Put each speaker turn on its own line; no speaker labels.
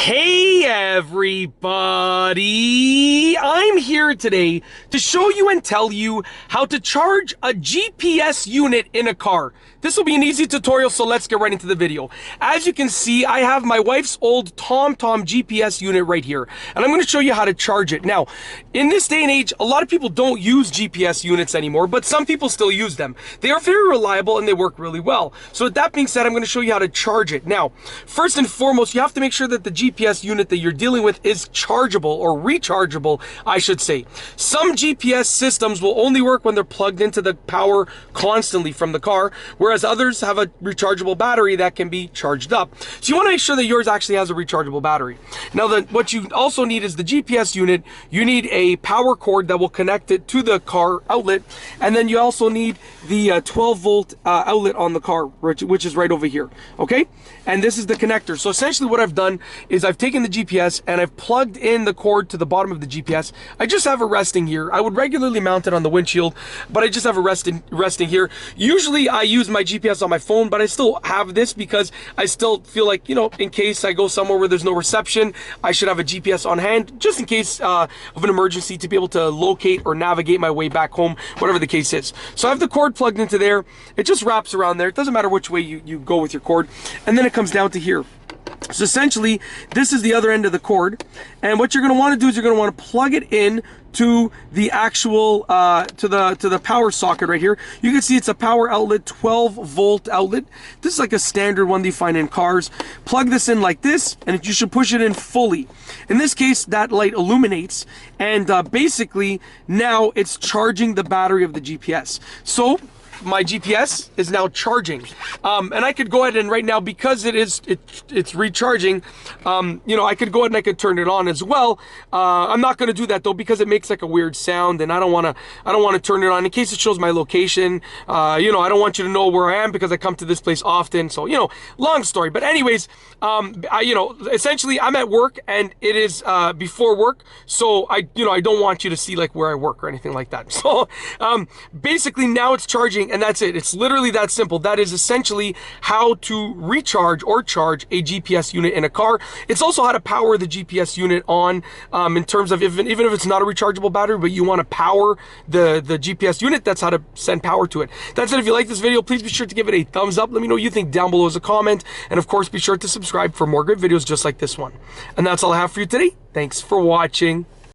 Hey everybody! I'm here today to show you and tell you how to charge a GPS unit in a car. This will be an easy tutorial, so let's get right into the video. As you can see, I have my wife's old TomTom GPS unit right here, and I'm going to show you how to charge it. Now, in this day and age, a lot of people don't use GPS units anymore, but some people still use them. They are very reliable and they work really well. So with that being said, I'm going to show you how to charge it. Now, first and foremost, you have to make sure that the GPS unit that you're dealing with is chargeable or rechargeable, I should say. Some GPS systems will only work when they're plugged into the power constantly from the car, whereas others have a rechargeable battery that can be charged up. So you want to make sure that yours actually has a rechargeable battery. Now, what you also need is the GPS unit. You need a power cord that will connect it to the car outlet, and then you also need the 12 volt outlet on the car, which is right over here, okay? And this is the connector. So essentially what I've done is I've taken the GPS and I've plugged in the cord to the bottom of the GPS. I just have it resting here. I would regularly mount it on the windshield, but I just have it resting here. Usually I use my GPS on my phone, but I still have this because I still feel like, you know, in case I go somewhere where there's no reception, I should have a GPS on hand just in case of an emergency to be able to locate or navigate my way back home, whatever the case is. So I have the cord plugged into there. It just wraps around there. It doesn't matter which way you go with your cord. And then it comes down to here. So essentially, this is the other end of the cord, and what you're going to want to do is you're going to want to plug it in to the actual to the power socket right here. You can see it's a power outlet, 12 volt outlet. This is like a standard one that you find in cars. Plug this in like this, and you should push it in fully. In this case, that light illuminates, and basically now it's charging the battery of the GPS. So my GPS is now charging, and I could go ahead and right now, because it's recharging, you know, I could go ahead and I could turn it on as well. I'm not going to do that though, because it makes like a weird sound, and I don't want to turn it on in case it shows my location. You know, I don't want you to know where I am because I come to this place often. So, you know, long story, but anyways, you know, essentially I'm at work and it is before work, so I don't want you to see like where I work or anything like that. So basically now it's charging, and that's it. It's literally that simple. That is essentially how to recharge or charge a GPS unit in a car. It's also how to power the GPS unit on, in terms of even if it's not a rechargeable battery, but you want to power the GPS unit, that's how to send power to it. That's it. If you like this video, please be sure to give it a thumbs up. Let me know what you think down below as a comment. And of course, be sure to subscribe for more great videos just like this one. And that's all I have for you today. Thanks for watching.